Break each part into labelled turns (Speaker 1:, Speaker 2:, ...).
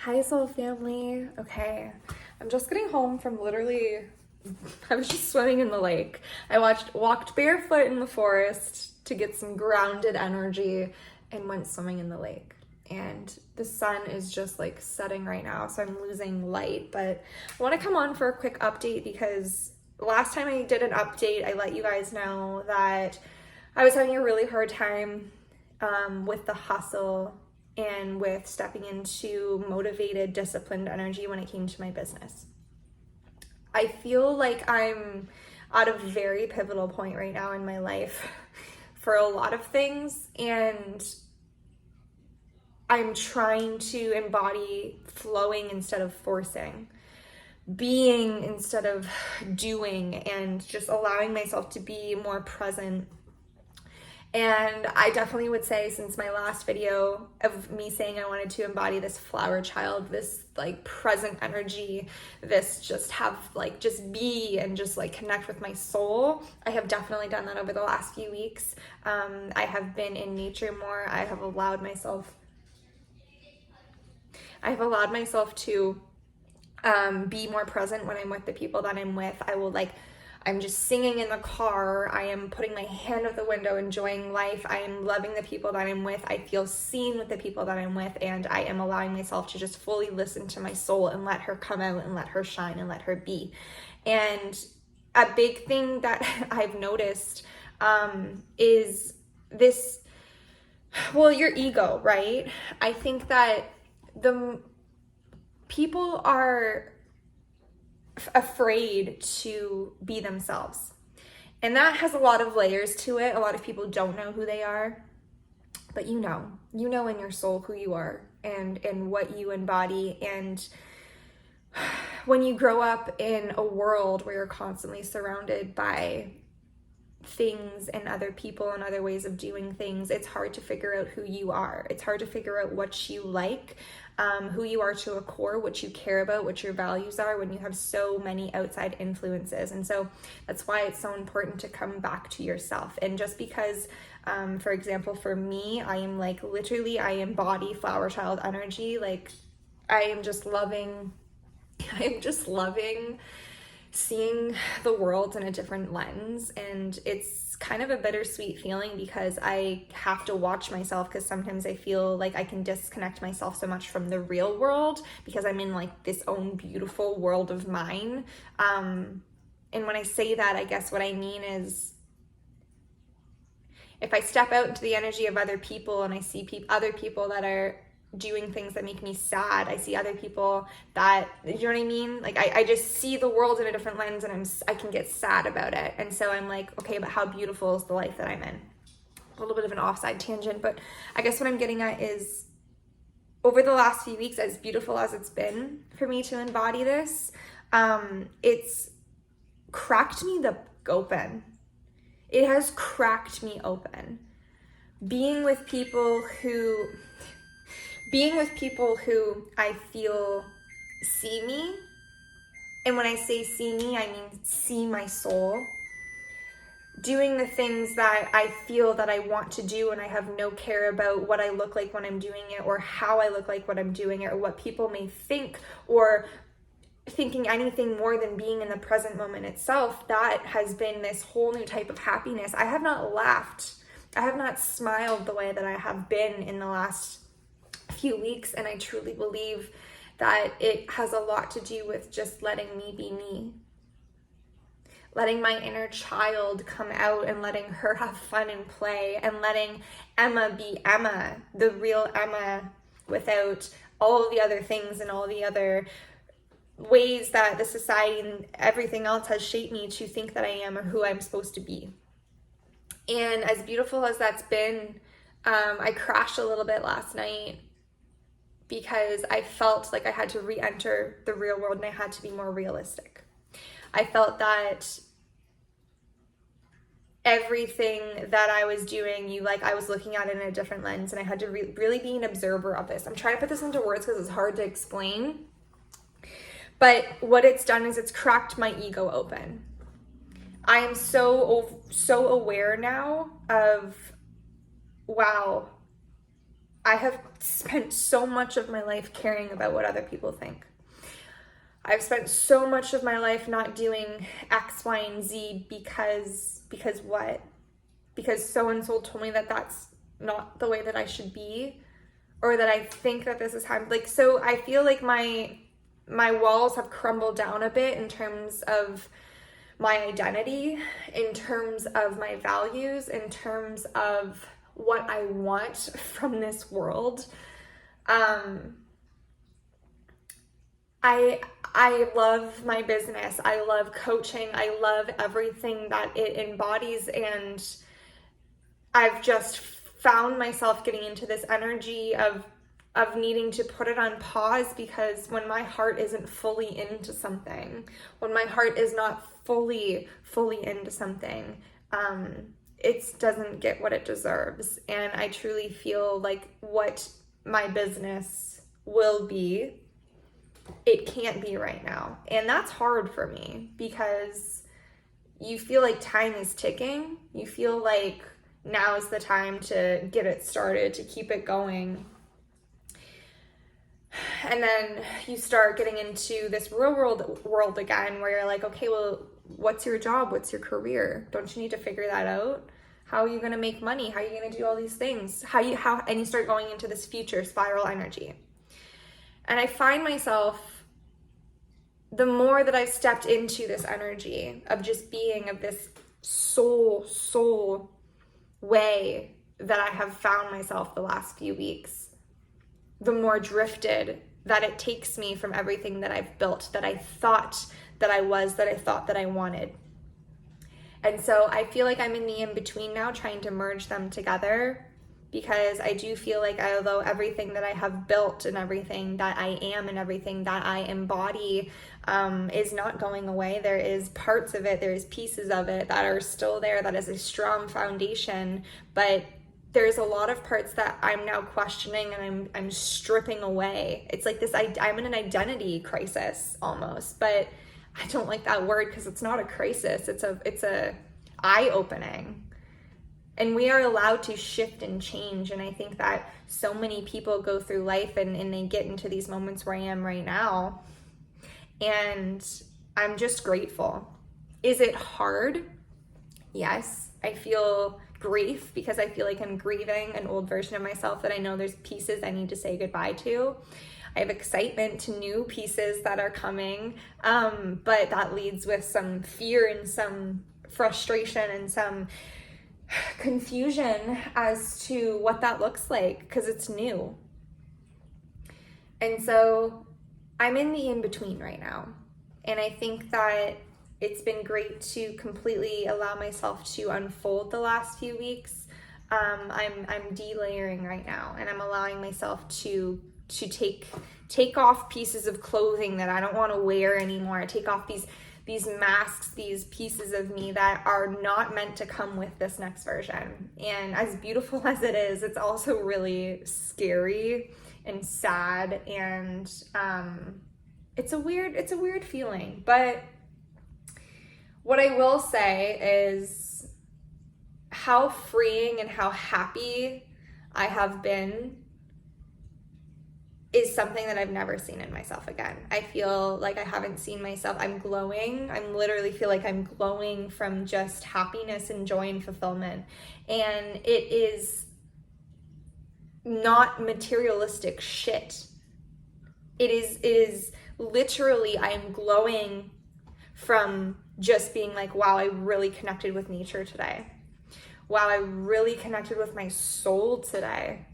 Speaker 1: Hi, soul family. Okay, I'm just getting home from I was just swimming in the lake. Walked barefoot in the forest to get some grounded energy and went swimming in the lake. And the sun is just like setting right now, so I'm losing light. But I want to come on for a quick update because last time I did an update, I let you guys know that I was having a really hard time with the hustle and with stepping into motivated, disciplined energy when it came to my business. I feel like I'm at a very pivotal point right now in my life for a lot of things, and I'm trying to embody flowing instead of forcing, being instead of doing, and just allowing myself to be more present. And I definitely would say, since my last video of me saying I wanted to embody this flower child, this like present energy, this just be and just like connect with my soul, I have definitely done that over the last few weeks. I have been in nature more. I have allowed myself to be more present when I'm with the people that I'm with. I'm just singing in the car. I am putting my hand out the window, enjoying life. I am loving the people that I'm with. I feel seen with the people that I'm with, and I am allowing myself to just fully listen to my soul and let her come out and let her shine and let her be. And a big thing that I've noticed is this, well, your ego, right? I think that the people are afraid to be themselves. And that has a lot of layers to it. A lot of people don't know who they are, but you know in your soul who you are and what you embody. And when you grow up in a world where you're constantly surrounded by things and other people and other ways of doing things, it's hard to figure out who you are. It's hard to figure out what you like, who you are to a core, what you care about, what your values are when you have so many outside influences. And so that's why it's so important to come back to yourself. And just because, for example, for me, I am like literally, I embody flower child energy. Like I am just loving seeing the world in a different lens. And it's kind of a bittersweet feeling because I have to watch myself, because sometimes I feel like I can disconnect myself so much from the real world because I'm in like this own beautiful world of mine. And when I say that, I guess what I mean is, if I step out into the energy of other people and I see other people that are doing things that make me sad, I see other people that, you know what I mean? Like I just see the world in a different lens, and I can get sad about it. And so I'm like, okay, but how beautiful is the life that I'm in? A little bit of an offside tangent, but I guess what I'm getting at is, over the last few weeks, as beautiful as it's been for me to embody this, it's cracked me open. It has cracked me open. Being with people who I feel see me. And when I say see me, I mean see my soul. Doing the things that I feel that I want to do, and I have no care about what I look like when I'm doing it, or how I look like when I'm doing it, or what people may think, or thinking anything more than being in the present moment itself. That has been this whole new type of happiness. I have not laughed. I have not smiled the way that I have been in the last few weeks, and I truly believe that it has a lot to do with just letting me be me, letting my inner child come out and letting her have fun and play, and letting Emma be Emma, the real Emma, without all the other things and all the other ways that the society and everything else has shaped me to think that I am or who I'm supposed to be. And as beautiful as that's been, I crashed a little bit last night because I felt like I had to re-enter the real world and I had to be more realistic. I felt that everything that I was doing, I was looking at it in a different lens, and I had to really be an observer of this. I'm trying to put this into words because it's hard to explain. But what it's done is it's cracked my ego open. I am so aware now of, wow, I have spent so much of my life caring about what other people think. I've spent so much of my life not doing X, Y, and Z because what? Because so-and-so told me that that's not the way that I should be, or that I think that this is how I'm, like, so I feel like my walls have crumbled down a bit in terms of my identity, in terms of my values, in terms of what I want from this world. I love my business. I love coaching. I love everything that it embodies, and I've just found myself getting into this energy of needing to put it on pause, because when my heart isn't fully into something, when my heart is not fully into something, it doesn't get what it deserves. And I truly feel like what my business will be, it can't be right now. And that's hard for me, because you feel like time is ticking. You feel like now is the time to get it started, to keep it going. And then you start getting into this real world again, where you're like, okay, well, what's your job? What's your career? Don't you need to figure that out? How are you going to make money? How are you going to do all these things? And you start going into this future spiral energy. And I find myself, the more that I've stepped into this energy of just being of this soul way that I have found myself the last few weeks, the more drifted that it takes me from everything that I've built, that I thought that I was, that I thought that I wanted. And so I feel like I'm in the in-between now, trying to merge them together, because I do feel like, although everything that I have built and everything that I am and everything that I embody is not going away, there is parts of it, there's pieces of it that are still there, that is a strong foundation, but there's a lot of parts that I'm now questioning and I'm stripping away. It's like this, I'm in an identity crisis almost, but I don't like that word, because it's not a crisis, it's a eye-opening. And we are allowed to shift and change. And I think that so many people go through life and they get into these moments where I am right now. And I'm just grateful. Is it hard? Yes. I feel grief, because I feel like I'm grieving an old version of myself that I know there's pieces I need to say goodbye to. I have excitement to new pieces that are coming. But that leads with some fear and some frustration and some confusion as to what that looks like, because it's new. And so I'm in the in-between right now. And I think that it's been great to completely allow myself to unfold the last few weeks. I'm delayering right now, and I'm allowing myself to take off pieces of clothing that I don't want to wear anymore. Take off these masks, these pieces of me that are not meant to come with this next version. And as beautiful as it is, it's also really scary and sad, and it's a weird feeling. But what I will say is how freeing and how happy I have been is something that I've never seen in myself again. I feel like I haven't seen myself. I'm glowing. I literally feel like I'm glowing from just happiness and joy and fulfillment. And it is not materialistic shit. It is literally, I am glowing from just being like, wow, I really connected with nature today. Wow, I really connected with my soul today.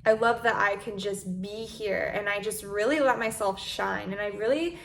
Speaker 1: I love that I can just be here, and I just really let myself shine, and I really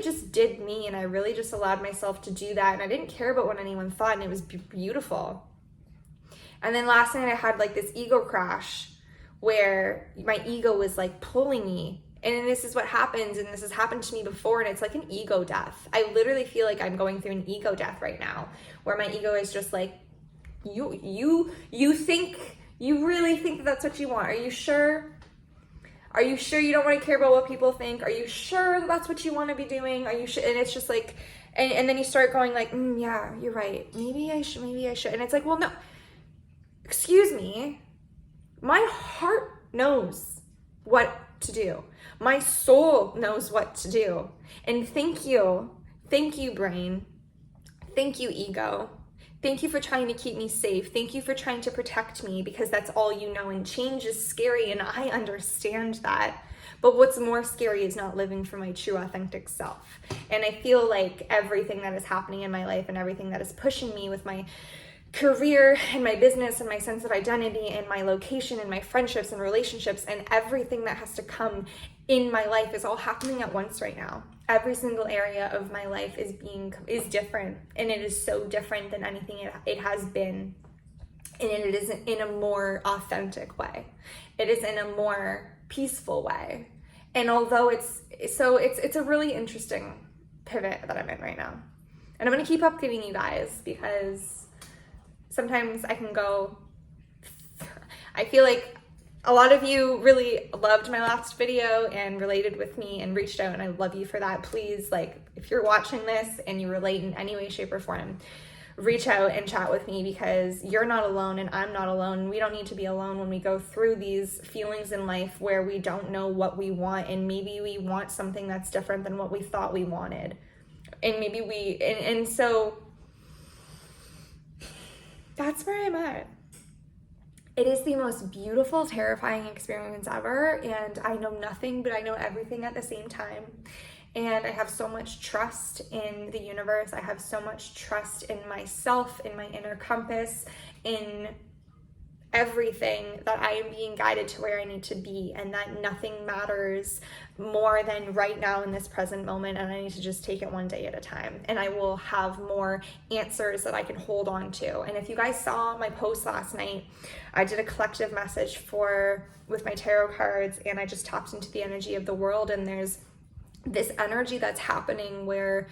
Speaker 1: just did me, and I really just allowed myself to do that, and I didn't care about what anyone thought, and it was beautiful. And then last night I had like this ego crash where my ego was like pulling me, and this is what happens, and this has happened to me before, and it's like an ego death. I literally feel like I'm going through an ego death right now, where my ego is just like, you think, you really think that's what you want? Are you sure? Are you sure you don't want to care about what people think? Are you sure that's what you want to be doing? Are you sure? And it's just like, and then you start going like, yeah, you're right. Maybe I should. And it's like, well, no, excuse me. My heart knows what to do. My soul knows what to do. And thank you, brain. Thank you, ego. Thank you for trying to keep me safe. Thank you for trying to protect me, because that's all you know. And change is scary, and I understand that. But what's more scary is not living for my true authentic self. And I feel like everything that is happening in my life and everything that is pushing me with my career and my business and my sense of identity and my location and my friendships and relationships and everything that has to come in my life is all happening at once right now. Every single area of my life is different, and it is so different than anything it has been. And it is in a more authentic way. It is in a more peaceful way. And although it's a really interesting pivot that I'm in right now. And I'm going to keep updating you guys, because sometimes I can go, I feel like a lot of you really loved my last video and related with me and reached out, and I love you for that. Please, like, if you're watching this and you relate in any way, shape, or form, reach out and chat with me, because you're not alone and I'm not alone. We don't need to be alone when we go through these feelings in life where we don't know what we want, and maybe we want something that's different than what we thought we wanted. And maybe and so that's where I'm at. It is the most beautiful, terrifying experience ever, and I know nothing, but I know everything at the same time. And I have so much trust in the universe. I have so much trust in myself, in my inner compass, in everything, that I am being guided to where I need to be, and that nothing matters more than right now in this present moment, and I need to just take it one day at a time, and I will have more answers that I can hold on to. And if you guys saw my post last night, I did a collective message with my tarot cards, and I just tapped into the energy of the world, and there's this energy that's happening where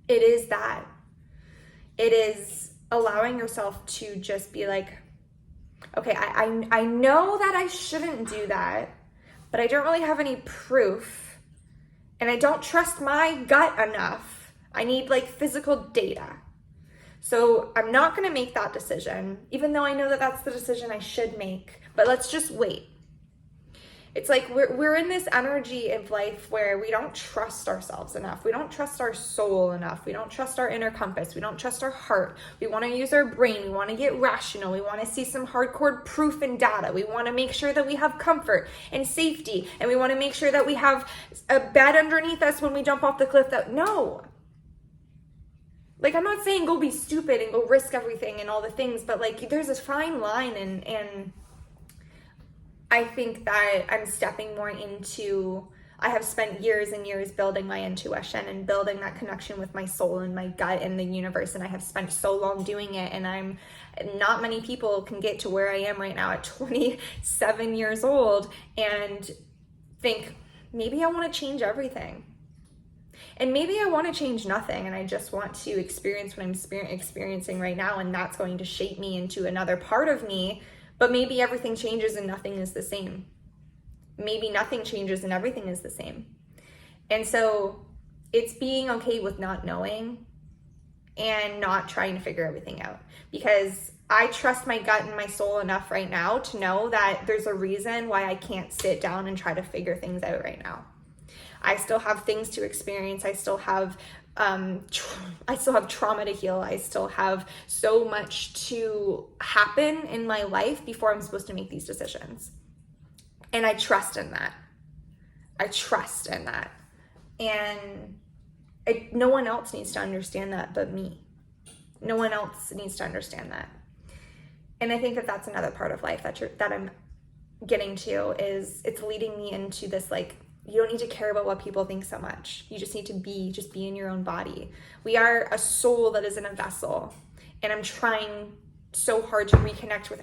Speaker 1: it is allowing yourself to just be like, okay, I know that I shouldn't do that, but I don't really have any proof, and I don't trust my gut enough. I need like physical data. So I'm not going to make that decision, even though I know that that's the decision I should make, but let's just wait. It's like we're in this energy of life where we don't trust ourselves enough. We don't trust our soul enough. We don't trust our inner compass. We don't trust our heart. We want to use our brain. We want to get rational. We want to see some hardcore proof and data. We want to make sure that we have comfort and safety. And we want to make sure that we have a bed underneath us when we jump off the cliff. No. Like, I'm not saying go be stupid and go risk everything and all the things, but like there's a fine line, and I think that I'm stepping more into, I have spent years and years building my intuition and building that connection with my soul and my gut and the universe, and I have spent so long doing it, and not many people can get to where I am right now at 27 years old and think, maybe I want to change everything. And maybe I want to change nothing, and I just want to experience what I'm experiencing right now, and that's going to shape me into another part of me. But maybe everything changes and nothing is the same. Maybe nothing changes and everything is the same. And so it's being okay with not knowing and not trying to figure everything out, because I trust my gut and my soul enough right now to know that there's a reason why I can't sit down and try to figure things out right now. I still have things to experience. I still have trauma to heal. I still have so much to happen in my life before I'm supposed to make these decisions. And I trust in that. And no one else needs to understand that but me. No one else needs to understand that. And I think that that's another part of life that I'm getting to, is it's leading me into this, like, you don't need to care about what people think so much. You just need to be in your own body. We are a soul that is in a vessel. And I'm trying so hard to reconnect with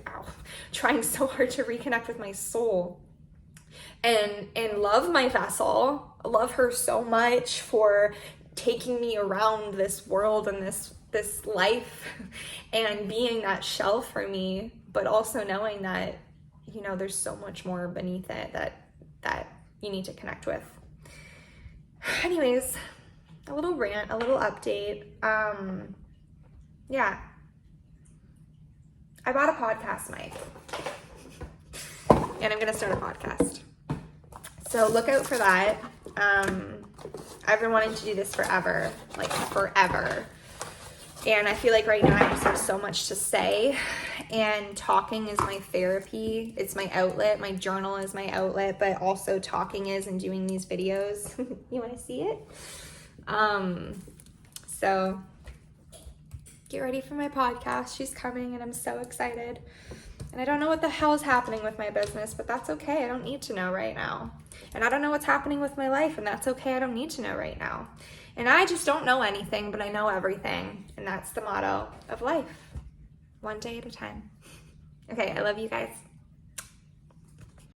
Speaker 1: my soul and love my vessel. Love her so much for taking me around this world and this life and being that shell for me, but also knowing that, you know, there's so much more beneath it that you need to connect with. Anyways, a little rant, a little update. Yeah. I bought a podcast mic. and I'm gonna start a podcast. So look out for that. I've been wanting to do this forever, like forever. And I feel like right now I just have so much to say, and talking is my therapy. It's my outlet. My journal is my outlet, but also talking is, and doing these videos. You want to see it? So get ready for my podcast. She's coming and I'm so excited. And I don't know what the hell is happening with my business, but that's okay. I don't need to know right now. And I don't know what's happening with my life, and that's okay. I don't need to know right now. And I just don't know anything, but I know everything. And that's the motto of life. One day at a time. Okay, I love you guys.